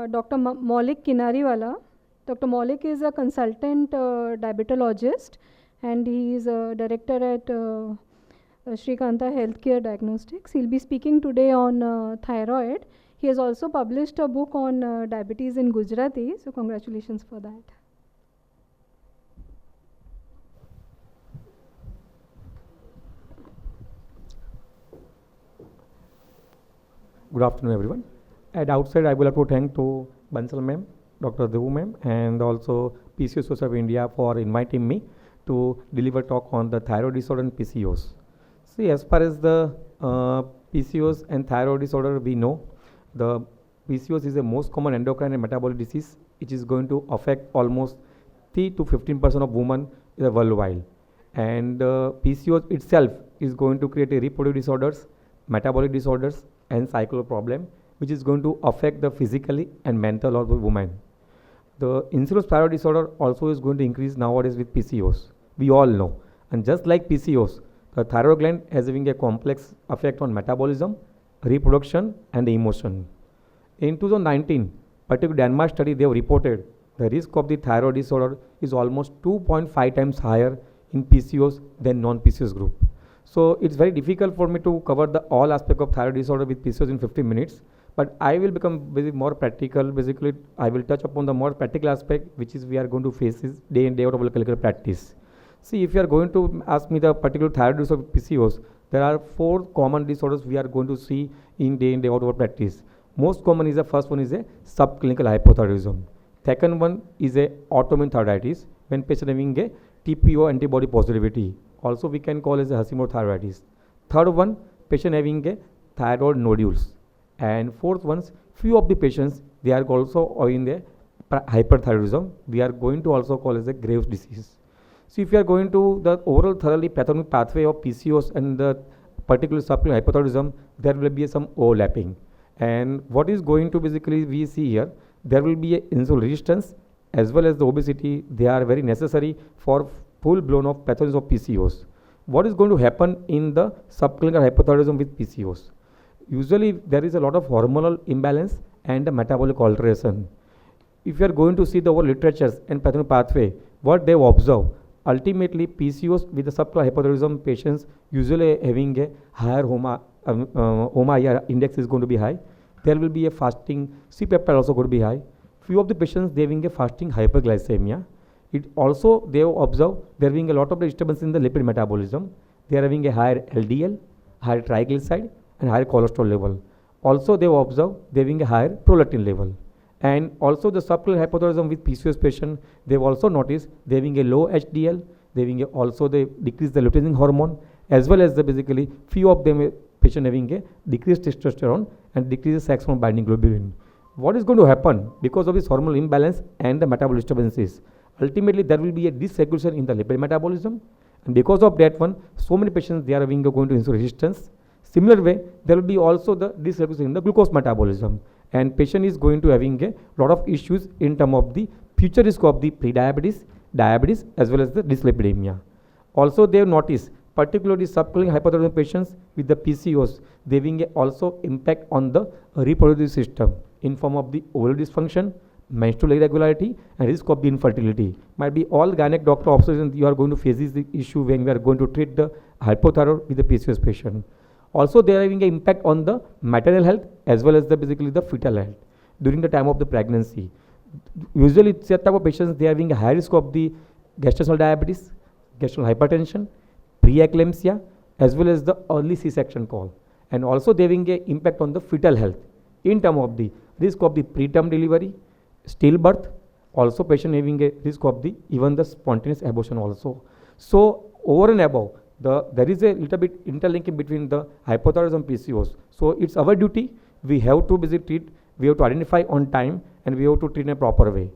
Dr. Maulik Kinariwala. Dr. Maulik is a consultant diabetologist, and he is a director at Shrikanta Healthcare Diagnostics. He'll be speaking today on thyroid. He has also published a book on diabetes in Gujarati, so congratulations for that. Good afternoon, everyone. At outside, I would like to thank to Bansal ma'am, Dr. Devu ma'am, and also PCOS Society of India for inviting me to deliver talk on the thyroid disorder and PCOS. See, as far as the PCOS and thyroid disorder, we know the PCOS is the most common endocrine and metabolic disease, which is going to affect almost 3 to 15% of women worldwide. And PCOS itself is going to create a reproductive disorders, metabolic disorders, and cycle problem, which is going to affect the physically and mental of the woman. The incidence of thyroid disorder also is going to increase nowadays with PCOS. We all know. And just like PCOS, the thyroid gland has having a complex effect on metabolism, reproduction, and emotion. In 2019, particular Denmark study, they have reported the risk of the thyroid disorder is almost 2.5 times higher in PCOS than non-PCOS group. So it's very difficult for me to cover the all aspect of thyroid disorder with PCOS in 15 minutes, but I will become more practical. Basically, I will touch upon the more practical aspect, which is we are going to face is day in day out of our clinical practice. See, if you are going to ask me the particular thyroid disorder of PCOS, there are 4 common disorders we are going to see in day in day out of our practice. Most common is the first one is a subclinical hypothyroidism. Second one is a autoimmune thyroiditis when patient having a TPO antibody positivity. Also we can call as a Hashimoto thyroiditis. Third one, patient having a thyroid nodules. And fourth ones, few of the patients, they are also having a hyperthyroidism. We are going to also call as a Graves' disease. So if you are going to the overall thoroughly pathogenic pathway of PCOS and the particular subclinical hypothyroidism, there will be some overlapping. And what is going to basically we see here, there will be a insulin resistance as well as the obesity. They are very necessary for full blown of pathogens of PCOS. What is going to happen in the subclinical hypothyroidism with PCOS? Usually there is a lot of hormonal imbalance and a metabolic alteration. If you are going to see the whole literatures and pathogenic pathway, what they observe, ultimately PCOS with the subclinical hypothyroidism patients usually having a higher HOMA index is going to be high. There will be a fasting C-peptide also going to be high. Few of the patients they having a fasting hyperglycemia. It also they observe there being a lot of disturbance in the lipid metabolism. They are having a higher LDL, higher triglyceride, and higher cholesterol level. Also they observe they having a higher prolactin level. And also the subclinical hypothyroidism with PCOS patient, they've also noticed they having a low HDL, they having also they decrease the luteinizing hormone, as well as the basically few of them patient having a decreased testosterone and decreased sex hormone binding globulin. What is going to happen because of this hormonal imbalance and the metabolic disturbances? Ultimately, there will be a dysregulation in the lipid metabolism, and because of that one, so many patients they are having going to insulin resistance. Similar way, there will be also the dysregulation in the glucose metabolism, and patient is going to having a lot of issues in terms of the future risk of the prediabetes, diabetes, as well as the dyslipidemia. Also, they have noticed, particularly subclinical hypothyroidism patients with the PCOS, they having also impact on the reproductive system in form of the ovular dysfunction, menstrual irregularity, and risk of the infertility. Might be all gynec doctor observations you are going to face this issue when we are going to treat the hypothyroid with the PCOS patient. Also, they are having an impact on the maternal health as well as the basically the fetal health during the time of the pregnancy. Usually, set type of patients they are having a high risk of the gestational diabetes, gestational hypertension, preeclampsia, as well as the early C-section call. And also, they are having an impact on the fetal health in terms of the risk of the preterm delivery, stillbirth, also patient having a risk of the even the spontaneous abortion also. So over and above, there is a little bit interlinking between the hypothyroidism and PCOS. So it's our duty. We have to basically treat. We have to identify on time, and we have to treat in a proper way.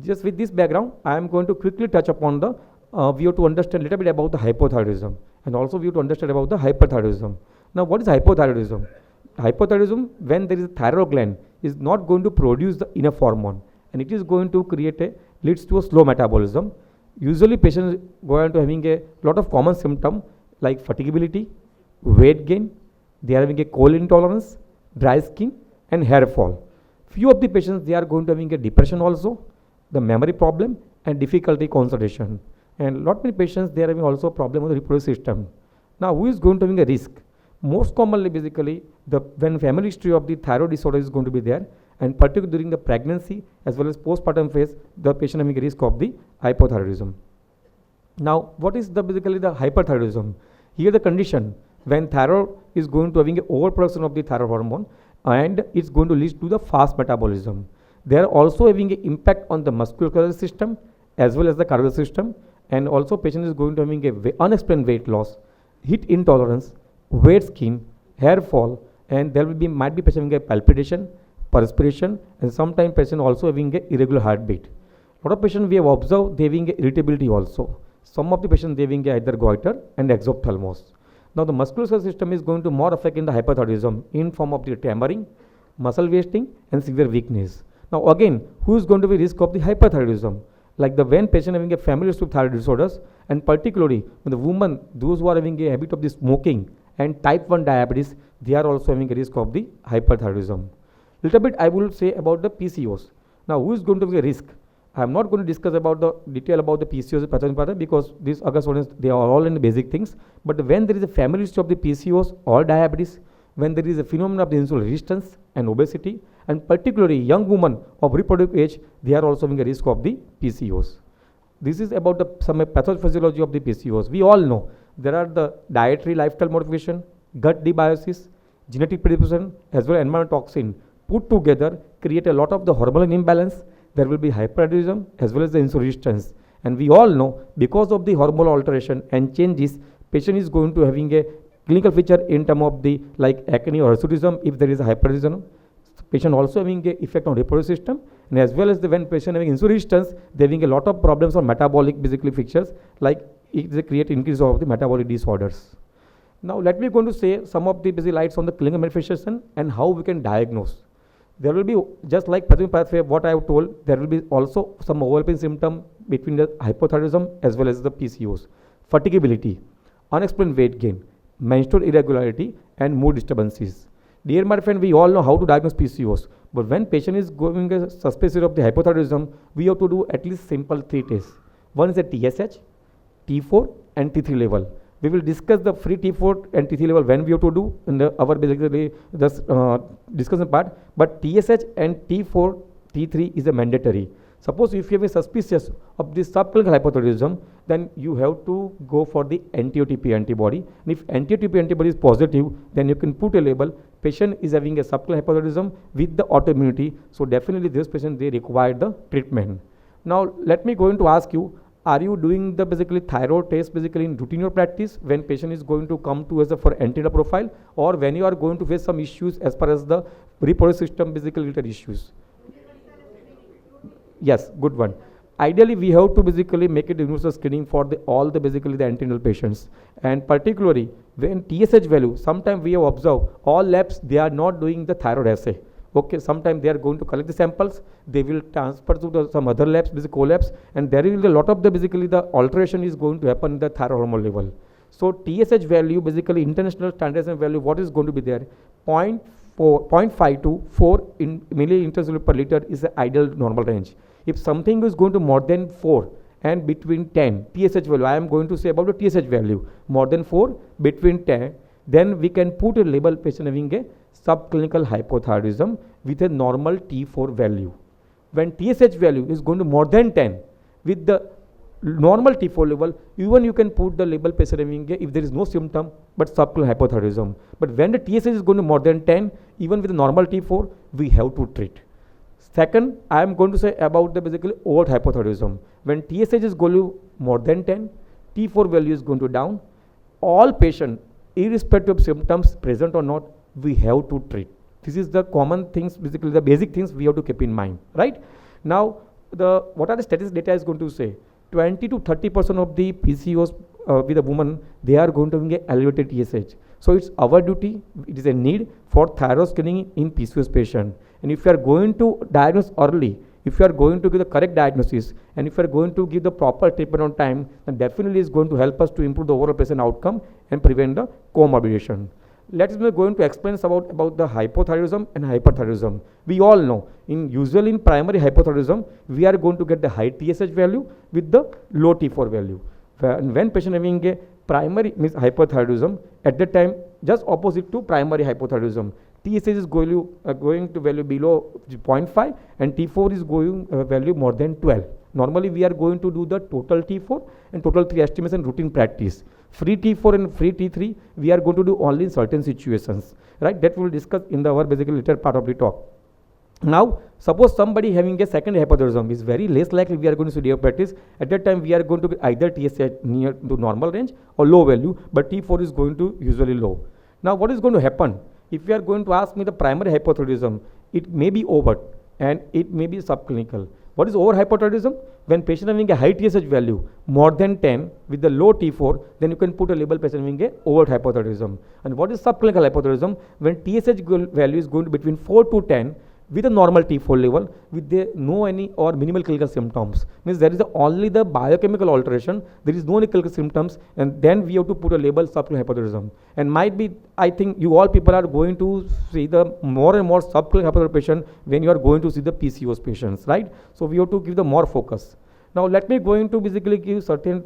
Just with this background, I am going to quickly touch upon the. We have to understand a little bit about the hypothyroidism, and also we have to understand about the hyperthyroidism. Now, what is hypothyroidism? Hypothyroidism, when there is a thyroid gland, is not going to produce the enough hormone, and it is going to leads to a slow metabolism. Usually patients go on to having a lot of common symptoms like fatigability, weight gain, they are having a cold intolerance, dry skin, and hair fall. Few of the patients, they are going to having a depression also, the memory problem, and difficulty concentration. And lot many patients, they are having also problem with the reproductive system. Now, who is going to having a risk? Most commonly, basically, when family history of the thyroid disorder is going to be there, and particularly during the pregnancy as well as postpartum phase, the patient having a risk of the hypothyroidism. Now, what is basically the hyperthyroidism? Here the condition when thyroid is going to having a overproduction of the thyroid hormone, and it's going to lead to the fast metabolism. They are also having an impact on the muscular system as well as the cardiac system, and also patient is going to having a unexplained weight loss, heat intolerance, wet skin, hair fall, and there will be might be patient having a palpitation, perspiration, and sometimes patient also having a irregular heartbeat. Lot of patients we have observed they having a irritability also. Some of the patients they having either goiter and exophthalmos. Now the muscular system is going to more affect in the hyperthyroidism in form of the tremoring, muscle wasting, and severe weakness. Now again, who is going to be risk of the hyperthyroidism? Like the when patient having a family history of thyroid disorders, and particularly when the woman, those who are having a habit of the smoking and type 1 diabetes, they are also having a risk of the hyperthyroidism. Little bit I will say about the PCOS. Now who is going to be a risk? I am not going to discuss about the detail about the PCOS pattern because these August students, they are all in the basic things. But when there is a family history of the PCOS or diabetes, when there is a phenomenon of the insulin resistance and obesity, and particularly young women of reproductive age, they are also having a risk of the PCOS. This is about some pathophysiology of the PCOS. We all know there are the dietary lifestyle modification, gut debiosis, genetic predisposition, as well as environmental toxin put together create a lot of the hormonal imbalance. There will be hyperthyroidism as well as the insulin resistance. And we all know because of the hormonal alteration and changes, patient is going to having a clinical feature in terms of the like acne or hirsutism if there is a hyperthyroidism. Patient also having a effect on reproductive system, and as well as when patient having insulin resistance, they having a lot of problems on metabolic basically features like it create increase of the metabolic disorders. Now let me going to say some of the busy lights on the clinical manifestation and how we can diagnose. There will be, just like pathogenic pathway, what I have told, there will be also some overlapping symptom between the hypothyroidism as well as the PCOS. Fatigability, unexplained weight gain, menstrual irregularity, and mood disturbances. Dear my friend, we all know how to diagnose PCOS, but when patient is going a suspicion of the hypothyroidism, we have to do at least simple 3 tests. One is a TSH, T4, and T3 level. We will discuss the free T4 and T3 level when we have to do in our basically the discussion part. But TSH and T4, T3 is a mandatory. Suppose if you have a suspicious of this subclinical hypothyroidism, then you have to go for the anti-OTP antibody. And if anti-OTP antibody is positive, then you can put a label. Patient is having a subclinical hypothyroidism with the autoimmunity. So definitely this patient, they require the treatment. Now let me going to ask you, are you doing the basically thyroid test basically in routine or practice when patient is going to come to us for antenatal profile, or when you are going to face some issues as far as the reproductive system basically related issues? Yes, good one. Ideally, we have to basically make it universal screening for all the basically the antenatal patients, and particularly when TSH value, sometimes we have observed all labs, they are not doing the thyroid assay. Okay, sometimes they are going to collect the samples, they will transfer to some other labs, basically co-labs, and there will be a lot of the basically the alteration is going to happen in the thyroid hormone level. So TSH value, basically international standardization value, what is going to be there? 0.5 to 4 in milliliters per liter is the ideal normal range. If something is going to more than 4 and between 10, TSH value, I am going to say about the TSH value, more than 4, between 10, then we can put a label patient having a subclinical hypothyroidism with a normal T4 value. When TSH value is going to more than 10 with the normal T4 level, even you can put the label patient having a, if there is no symptom but subclinical hypothyroidism. But when the TSH is going to more than 10, even with the normal T4, we have to treat. Second, I am going to say about the basically overt hypothyroidism. When TSH is going to more than 10, T4 value is going to down. All patients, irrespective of symptoms present or not, we have to treat. This is the common things, basically the basic things we have to keep in mind, right? Now, what are the statistics data is going to say? 20 to 30% of the PCOS with a woman, they are going to get elevated TSH. So it's our duty, it is a need for thyroid screening in PCOS patient. And if you are going to diagnose early, if you are going to give the correct diagnosis, and if you are going to give the proper treatment on time, then definitely is going to help us to improve the overall patient outcome and prevent the comorbidation. Let me going to explain about the hypothyroidism and hyperthyroidism. We all know, usually in primary hypothyroidism, we are going to get the high TSH value with the low T4 value. When patient having a primary means hyperthyroidism, at that time, just opposite to primary hypothyroidism, TSH is going to value below 0.5 and T4 is going value more than 12. Normally, we are going to do the total T4 and total T estimation routine practice. Free T4 and free T3, we are going to do only in certain situations, right? That we will discuss in our basically later part of the talk. Now, suppose somebody having a secondary hypothyroidism is very less likely we are going to see practice. At that time, we are going to get either TSH near to normal range or low value, but T4 is going to usually low. Now, what is going to happen? If you are going to ask me the primary hypothyroidism, it may be overt and it may be subclinical. What is over hypothyroidism? When patient having a high TSH value more than 10 with the low T4, then you can put a label patient having a overt hypothyroidism. And what is subclinical hypothyroidism? When TSH value is going to between 4 to 10 with a normal T4 level with no any or minimal clinical symptoms. Means there is only the biochemical alteration, there is no any clinical symptoms, and then we have to put a label subclinical hypothyroidism. And might be, I think you all people are going to see the more and more subclinical hypothyroidism patient when you are going to see the PCOS patients, right? So we have to give the more focus. Now let me going to basically give certain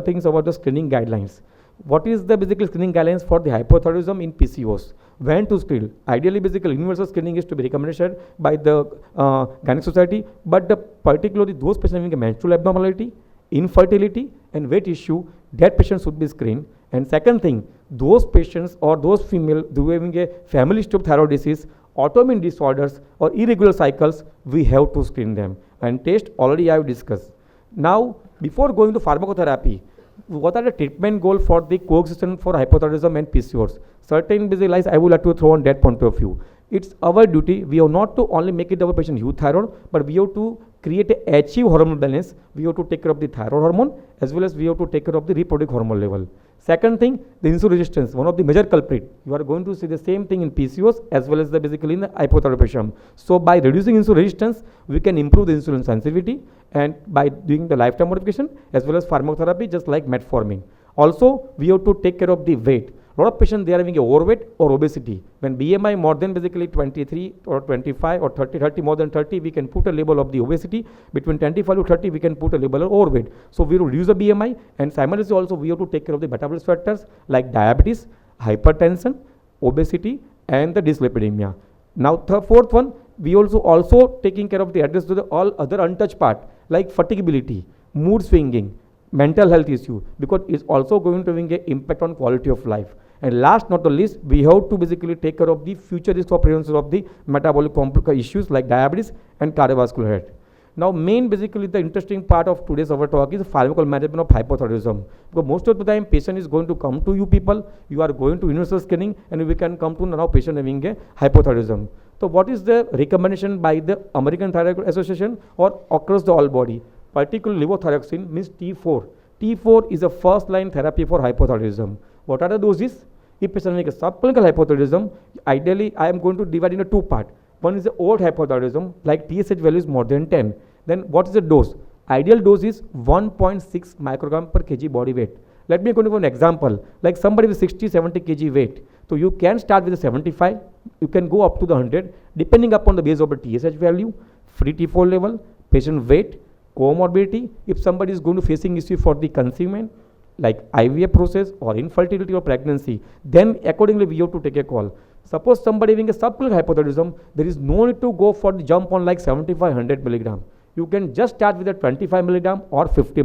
things about the screening guidelines. What is the basically screening guidelines for the hypothyroidism in PCOS? When to screen? Ideally, basically, universal screening is to be recommended by the Gynec Society, but particularly those patients having a menstrual abnormality, infertility, and weight issue, that patient should be screened. And second thing, those patients or those female who having a family history of thyroid disease, autoimmune disorders, or irregular cycles, we have to screen them. And test already I have discussed. Now, before going to pharmacotherapy, what are the treatment goals for the coexistence for hypothyroidism and PCOS? Certain busy lies I would like to throw on that point of view. It's our duty. We have not to only make it our patient euthyroid, but we have to create a achieve hormonal balance. We have to take care of the thyroid hormone as well as we have to take care of the reproductive hormone level. Second thing, the insulin resistance, one of the major culprit. You are going to see the same thing in PCOS as well as the basically in the hypothyroidism. So by reducing insulin resistance, we can improve the insulin sensitivity and by doing the lifetime modification as well as pharmacotherapy just like metformin. Also, we have to take care of the weight. A lot of patients, they are having a overweight or obesity. When BMI more than basically 23 or 25 or 30 more than 30, we can put a label of the obesity. Between 25 to 30, we can put a label of overweight. So we will reduce the BMI and simultaneously also we have to take care of the metabolic factors like diabetes, hypertension, obesity, and the dyslipidemia. Now the fourth one, we also taking care of the address to the all other untouched part like fatigability, mood swinging, mental health issue, because it's also going to have an impact on quality of life. And last not the least, we have to basically take care of the future risk of prevalence of the metabolic issues like diabetes and cardiovascular health. Now main basically the interesting part of today's our talk is pharmacological management of hypothyroidism. Because most of the time patient is going to come to you people, you are going to universal screening and we can come to now patient having a hypothyroidism. So what is the recommendation by the American Thyroid Association or across the all body? Particularly levothyroxine means T4. T4 is a first line therapy for hypothyroidism. What are the doses? If patient has a subclinical hypothyroidism, ideally I am going to divide into two parts. One is the old hypothyroidism, like TSH value is more than 10. Then what is the dose? Ideal dose is 1.6 microgram per kg body weight. Let me go to an example. Like somebody with 60-70 kg weight. So you can start with a 75. You can go up to the 100 depending upon the base of the TSH value, free T4 level, patient weight, comorbidity. If somebody is going to facing issue for the conceivement, like IVF process or infertility or pregnancy, then accordingly we have to take a call. Suppose somebody having a subclinical hypothyroidism, there is no need to go for the jump on like 75-100 milligram. You can just start with a 25 milligram or 50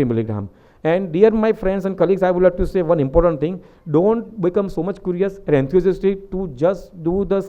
milligram. And dear my friends and colleagues, I would like to say one important thing. Don't become so much curious and enthusiastic to just do the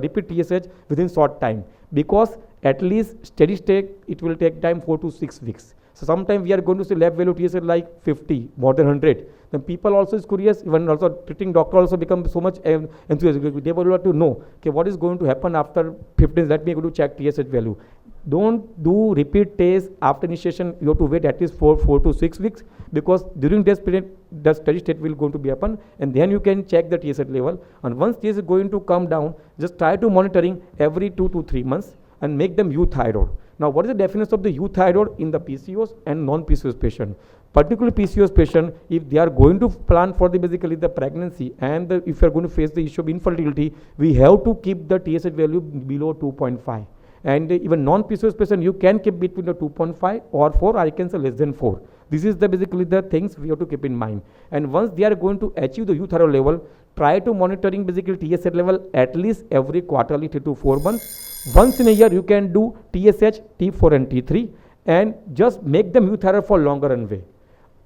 repeat TSH within short time. Because at least steady state, it will take time 4 to 6 weeks. So sometimes we are going to see lab value TSH like 50, more than 100. Then people also is curious, even also treating doctor also become so much enthusiastic. They would like to know, okay, what is going to happen after 15, let me go to check TSH value. Don't do repeat tests after initiation. You have to wait at least 4 to 6 weeks because during this period, the steady state will going to be happen and then you can check the TSH level. And once TSH is going to come down, just try to monitoring every 2 to 3 months. and make them euthyroid. Now, what is the definition of the euthyroid in the PCOS and non-PCOS patient? Particularly PCOS patient, if they are going to plan for the basically the pregnancy and if you are going to face the issue of infertility, we have to keep the TSH value below 2.5. And even non-PCOS patient, you can keep between the 2.5 or 4, I can say less than 4. This is the basically the things we have to keep in mind. And once they are going to achieve the euthyroid level, try to monitoring basically TSH level at least every quarterly 3 to 4 months. Once in a year, you can do TSH, T4 and T3 and just make them euthyroid for longer runway.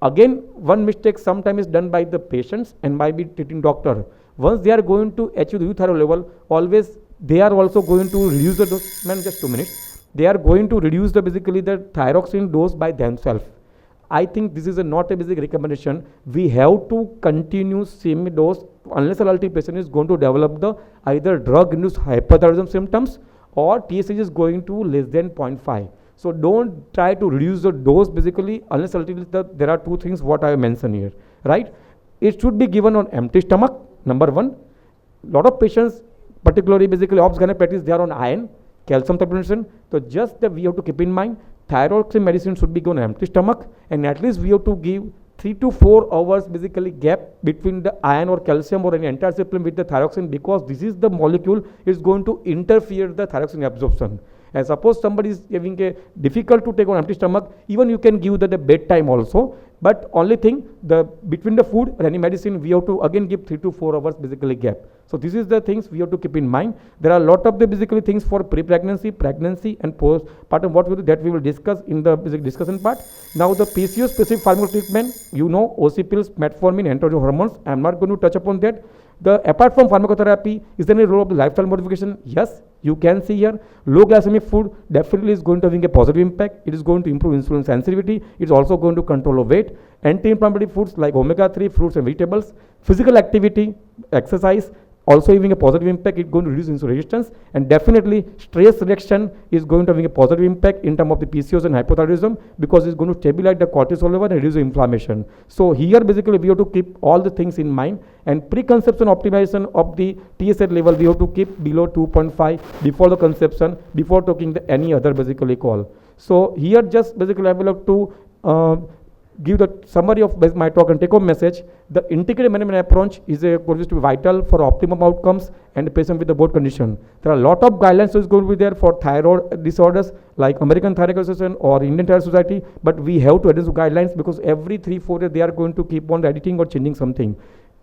Again, one mistake sometimes is done by the patients and by the treating doctor. Once they are going to achieve the euthyroid level, always they are also going to reduce the dose. Man, just 2 minutes. They are going to reduce the basically the thyroxine dose by themselves. I think this is not a basic recommendation. We have to continue same dose unless a patient is going to develop the either drug-induced hyperthyroidism symptoms or TSH is going to less than 0.5. So don't try to reduce the dose basically unless there are 2 things what I mentioned here, right? It should be given on empty stomach, number 1. Lot of patients, particularly basically obs gynecologists, they are on iron, calcium supplementation. So just that we have to keep in mind, thyroxine medicine should be given on empty stomach, and at least we have to give 3 to 4 hours basically gap between the iron or calcium or any entire supplement with the thyroxine, because this is the molecule is going to interfere the thyroxine absorption. And suppose somebody is having a difficult to take on empty stomach, even you can give that at bedtime also. But only thing, the between the food or any medicine, we have to again give 3 to 4 hours basically gap. So this is the things we have to keep in mind. There are a lot of the basically things for pre-pregnancy, pregnancy, and postpartum. What we do that we will discuss in the basic discussion part. Now the PCOS specific pharmaceutical treatment, you know, OC pills, metformin, androgen hormones. I am not going to touch upon that. Apart from pharmacotherapy, is there any role of the lifestyle modification? Yes, you can see here, low glycemic food definitely is going to have a positive impact. It is going to improve insulin sensitivity. It's also going to control the weight. Anti-inflammatory foods like omega-3, fruits and vegetables. Physical activity, exercise, also having a positive impact. It's going to reduce insulin resistance, and definitely stress reduction is going to have a positive impact in terms of the PCOS and hypothyroidism, because it's going to stabilize the cortisol level and reduce inflammation. So here basically we have to keep all the things in mind, and pre-conception optimization of the TSH level we have to keep below 2.5 before the conception, before taking any other basically call. So here just basically I will have to give the summary of my talk and take home message. The integrated management approach is going to be vital for optimum outcomes and the patient with the both condition. There are a lot of guidelines which is going to be there for thyroid disorders like American Thyroid Association or Indian Thyroid Society, but we have to adhere to guidelines because every 3-4 years they are going to keep on editing or changing something.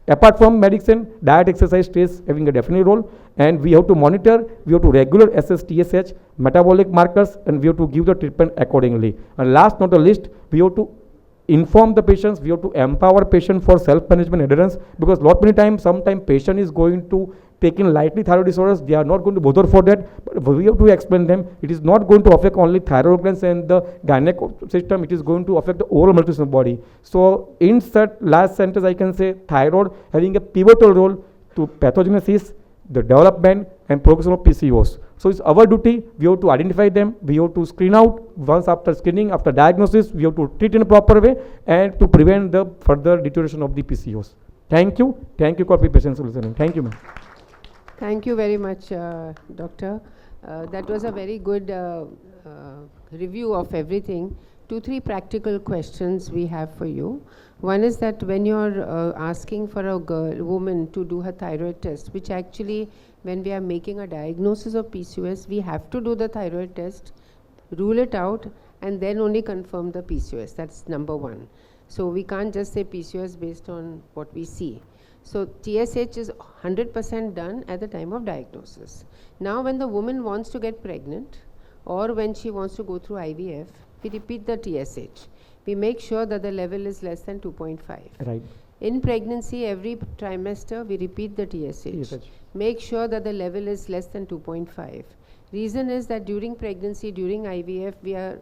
Apart from medicine, diet, exercise, stress having a definite role, and we have to monitor, we have to regular assess TSH, metabolic markers, and we have to give the treatment accordingly. And last not the least, we have to inform the patients, we have to empower patient for self-management adherence, because lot many times, sometimes patient is going to take in lightly thyroid disorders, they are not going to bother for that, but we have to explain them, it is not going to affect only thyroid glands and the gynec system, it is going to affect the overall nutrition body. So in that last sentence I can say thyroid having a pivotal role to pathogenesis, the development and progression of PCOS. So it's our duty, we have to identify them, we have to screen out. Once after screening, after diagnosis, we have to treat in a proper way and to prevent the further deterioration of the PCOS. Thank you for your patience listening. Thank you, ma'am. Thank you very much, Doctor. That was a very good review of everything. 2-3 practical questions we have for you. One is that when you're asking for a woman to do her thyroid test, which actually when we are making a diagnosis of PCOS, we have to do the thyroid test, rule it out, and then only confirm the PCOS. That's number 1. So we can't just say PCOS based on what we see. So TSH is 100% done at the time of diagnosis. Now when the woman wants to get pregnant or when she wants to go through IVF, we repeat the TSH. We make sure that the level is less than 2.5. Right. In pregnancy, every trimester, we repeat the TSH. Make sure that the level is less than 2.5. Reason is that during pregnancy, during IVF, we are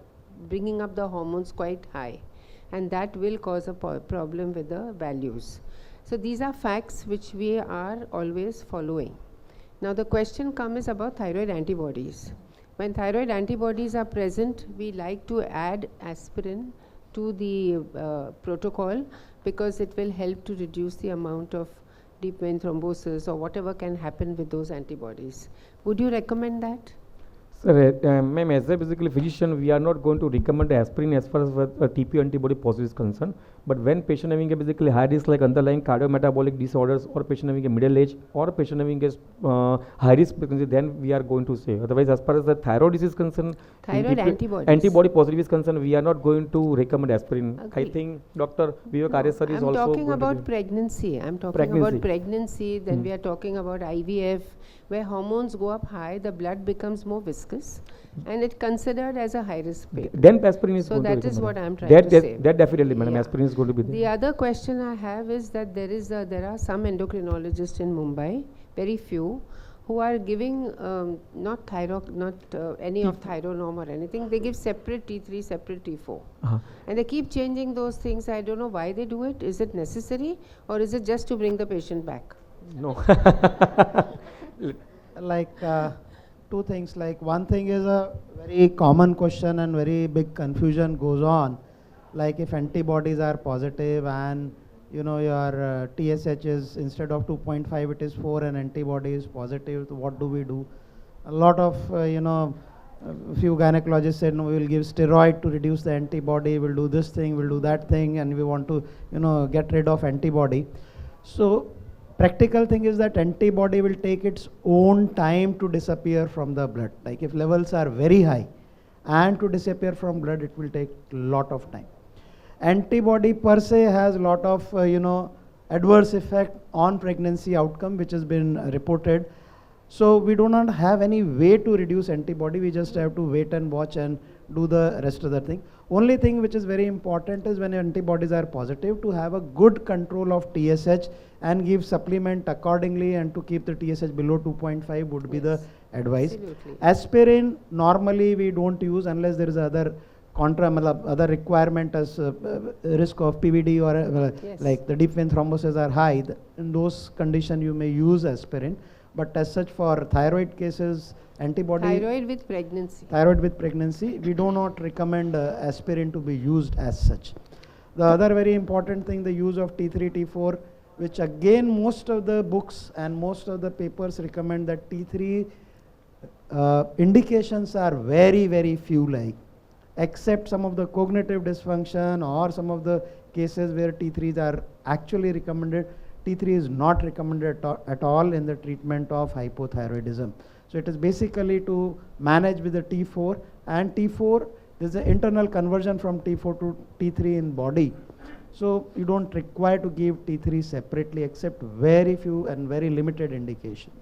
bringing up the hormones quite high, and that will cause a problem with the values. So these are facts which we are always following. Now the question comes about thyroid antibodies. When thyroid antibodies are present, we like to add aspirin to the protocol, because it will help to reduce the amount of deep vein thrombosis or whatever can happen with those antibodies. Would you recommend that? Sir, ma'am, as a basically physician, we are not going to recommend aspirin as far as TP antibody positive is concerned. But when patient having a basically high risk like underlying cardiometabolic disorders, or patient having a middle age, or patient having a high risk pregnancy, then we are going to say. Otherwise, as far as the thyroid disease is concerned, in Thyroid TP antibodies. antibody positive is concerned, we are not going to recommend aspirin. I Agree. think Dr. Vivek Arya sir is I'm also talking going to about be- pregnancy. I'm talking Pregnancy. about pregnancy. Then Hmm. we are talking about IVF, where hormones go up high, the blood becomes more viscous, and it's considered as a high risk patient. Then aspirin is So going to that is recommend. what I'm trying that, to say. That definitely, madam, Yeah. aspirin is going to be there. The other question I have is that there are some endocrinologists in Mumbai, very few, who are giving not any of Thyronorm or anything. They give separate T3, separate T4. Uh-huh. And they keep changing those things. I don't know why they do it. Is it necessary, or is it just to bring the patient back? No. Like two things. Like one thing is a very common question and very big confusion goes on. Like if antibodies are positive and your TSH is instead of 2.5 it is 4 and antibody is positive, so what do we do? A lot of few gynecologists said no, we will give steroid to reduce the antibody, we'll do this thing, we'll do that thing, and we want to get rid of antibody. So practical thing is that antibody will take its own time to disappear from the blood. Like if levels are very high and to disappear from blood, it will take lot of time. Antibody per se has a lot of adverse effect on pregnancy outcome, which has been reported. So we do not have any way to reduce antibody. We just have to wait and watch and do the rest of the thing. Only thing which is very important is when antibodies are positive, to have a good control of TSH and give supplement accordingly, and to keep the TSH below 2.5 would be the advice. Absolutely. Aspirin normally we don't use unless there is other other requirement as risk of PVD or Yes. like the deep vein thrombosis are high. In those conditions you may use aspirin, but as such for thyroid cases, antibody Thyroid with pregnancy. we do not recommend aspirin to be used as such. The other very important thing, the use of T3, T4, which again most of the books and most of the papers recommend that T3 indications are very, very few, like except some of the cognitive dysfunction or some of the cases where T3s are actually recommended. T3 is not recommended at all in the treatment of hypothyroidism. So it is basically to manage with the T4, and T4 there is an internal conversion from T4 to T3 in body. So you don't require to give T3 separately except very few and very limited indication.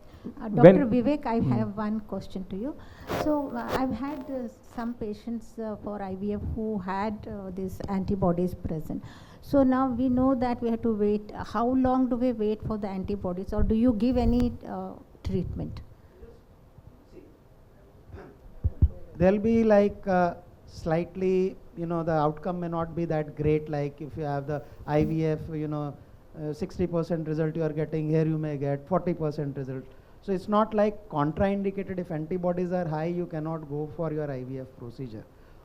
Dr. Vivek, I have one question to you. So I've had some patients for IVF who had these antibodies present. So now we know that we have to wait. How long do we wait for the antibodies, or do you give any treatment? There'll be like slightly, the outcome may not be that great. Like if you have the IVF, 60% result you are getting, here you may get 40% result. So it's not like contraindicated. If antibodies are high, you cannot go for your IVF procedure.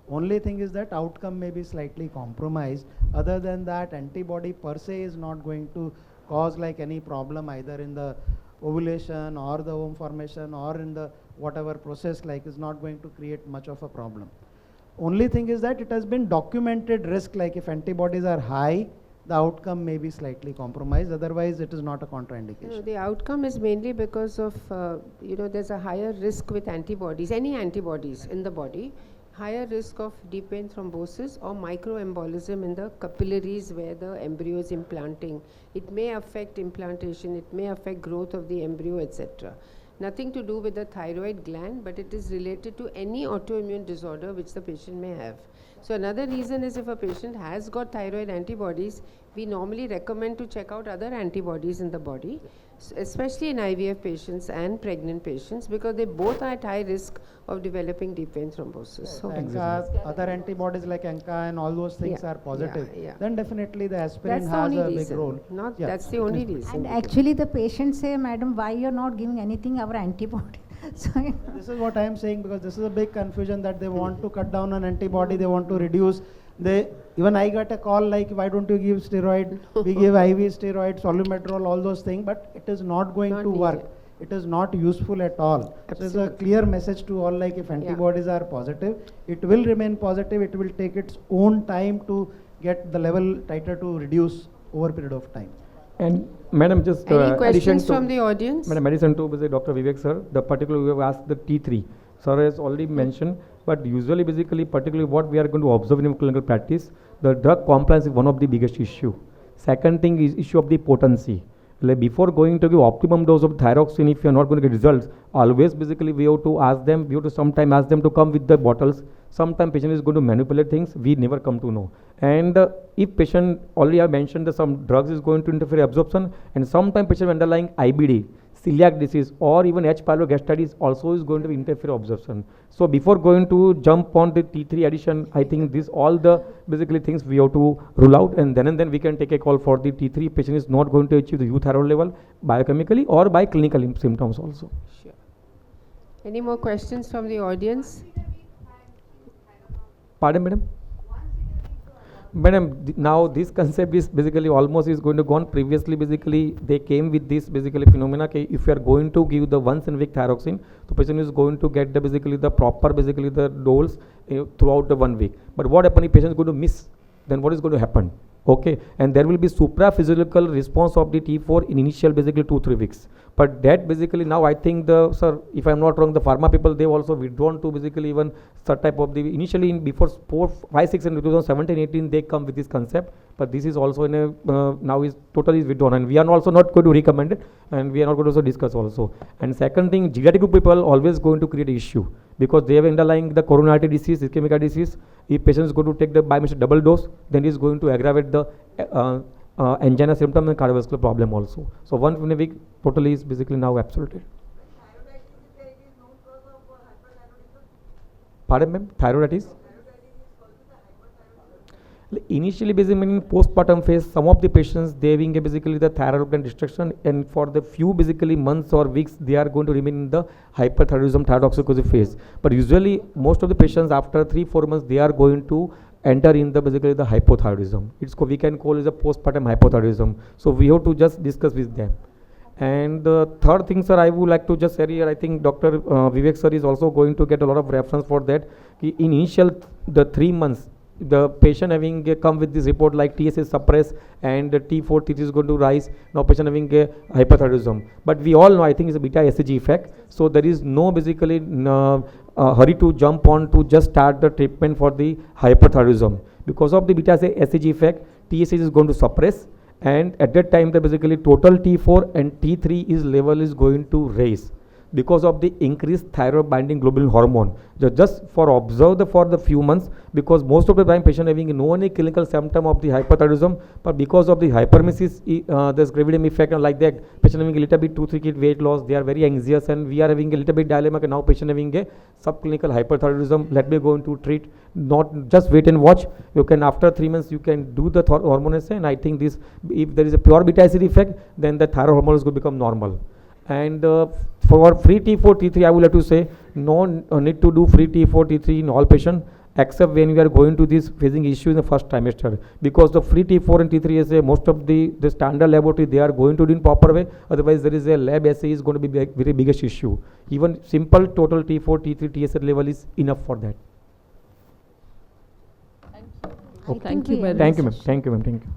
Only thing is that outcome may be slightly compromised. Other than that, antibody per se is not going to cause like any problem either in the ovulation or the womb formation or in the whatever process, like is not going to create much of a problem. Only thing is that it has been documented risk, like if antibodies are high, the outcome may be slightly compromised. Otherwise, it is not a contraindication. The outcome is mainly because of, there's a higher risk with antibodies, any antibodies in the body, higher risk of deep vein thrombosis or microembolism in the capillaries where the embryo is implanting. It may affect implantation, it may affect growth of the embryo, etc. Nothing to do with the thyroid gland, but it is related to any autoimmune disorder which the patient may have. So another reason is if a patient has got thyroid antibodies, we normally recommend to check out other antibodies in the body, especially in IVF patients and pregnant patients, because they both are at high risk of developing deep vein thrombosis. So Other antibodies like ANCA and all those things Yeah, are positive. yeah. Then definitely the aspirin that's the has only a big reason. role. Not Yeah. that's the only reason. And actually the patients say, madam, why you're not giving anything our antibody? So This is what I am saying, because this is a big confusion that they want to cut down on antibody, they want to reduce. Even I got a call like, why don't you give steroid? We give IV steroid, Solumetrol, all those things, but it is not going Not to work. needed. it is not useful at all. So it's a clear message to all, like if antibodies are positive, it will remain positive. It will take its own time to get the level titer to reduce over a period of time. And Madam, just Any questions from the audience? Madam, addition to Dr. Vivek sir, the particular we have asked the T3. Sir has already mentioned, but usually basically particularly what we are going to observe in clinical practice, the drug compliance is one of the biggest issue. Second thing is issue of the potency. Like before going to give optimum dose of thyroxine, if you are not going to get results, always basically we have to ask them, we have to sometime ask them to come with the bottles. Sometime patient is going to manipulate things, we never come to know. And if patient, already I mentioned that some drugs is going to interfere absorption, and sometime patient underlying IBD, celiac disease, or even H. pylori gastritis also is going to interfere absorption. So before going to jump on the T3 addition, I think this all the basically things we have to rule out, and then we can take a call for the T3 patient is not going to achieve the euthyroid level biochemically or by clinical symptoms also. Sure. Any more questions from the audience? Pardon, madam? Madam, now this concept is basically almost is going to go on. Previously, basically, they came with this basically phenomena. Okay, if you are going to give the once in a week thyroxine, the patient is going to get the basically the proper basically the dose throughout the 1 week. But what happens if patient is going to miss? Then what is going to happen? Okay, and there will be supra-physiological response of the T4 in initial basically 2-3 weeks. But that basically now I think the, sir, if I'm not wrong, the pharma people, they also withdrawn to basically even such type of the, initially in before 4, 5, 6 and 2017, 18, they come with this concept. But this is also in a, now is totally withdrawn, and we are also not going to recommend it, and we are not going to also discuss also. And second thing, geriatric group people always going to create an issue, because they have underlying the coronary artery disease, ischemic heart disease. If patient is going to take the biometric double dose, then it is going to aggravate the angina symptom and cardiovascular problem also. So 1 in a week totally is basically now absoluted. Pardon, ma'am? Thyroiditis? Initially, basically in postpartum phase, some of the patients they having basically the thyroid gland destruction, and for the few basically months or weeks they are going to remain in the hyperthyroidism thyrotoxicosis phase. But usually most of the patients after 3-4 months they are going to enter in the basically the hypothyroidism. We can call it a postpartum hypothyroidism. So we have to just discuss with them. And the third thing, sir, I would like to just say here, I think Dr. Vivek sir is also going to get a lot of reference for that. In initial the 3 months, the patient having come with this report like TS is suppressed and the T4, T3 is going to rise. Now patient having a hyperthyroidism. But we all know, I think it's a beta SAG effect. So there is no basically hurry to jump on to just start the treatment for the hyperthyroidism. Because of the beta SAG effect, TSH is going to suppress, and at that time the basically total T4 and T3 is level is going to raise because of the increased thyroid binding globulin hormone. Just for observe for the few months, because most of the time patient having no any clinical symptom of the hyperthyroidism, but because of the hypermesis, there's gravidum effect and like that, patient having a little bit 2-3 kg weight loss, they are very anxious, and we are having a little bit dilemma. Okay, now patient having a subclinical hyperthyroidism, let me go into treat, not just wait and watch. You can after 3 months you can do the hormone assay, and I think this, if there is a pure beta acid effect, then the thyroid hormone is going to become normal. And for free T4, T3, I would like to say, no need to do free T4, T3 in all patients, except when we are going to this facing issue in the first trimester. Because the free T4 and T3 assay, most of the standard laboratory, they are going to do in proper way. Otherwise, there is a lab assay is going to be very biggest issue. Even simple total T4, T3, TSH level is enough for that. Thank you, madam. Thank you, ma'am. Thank you.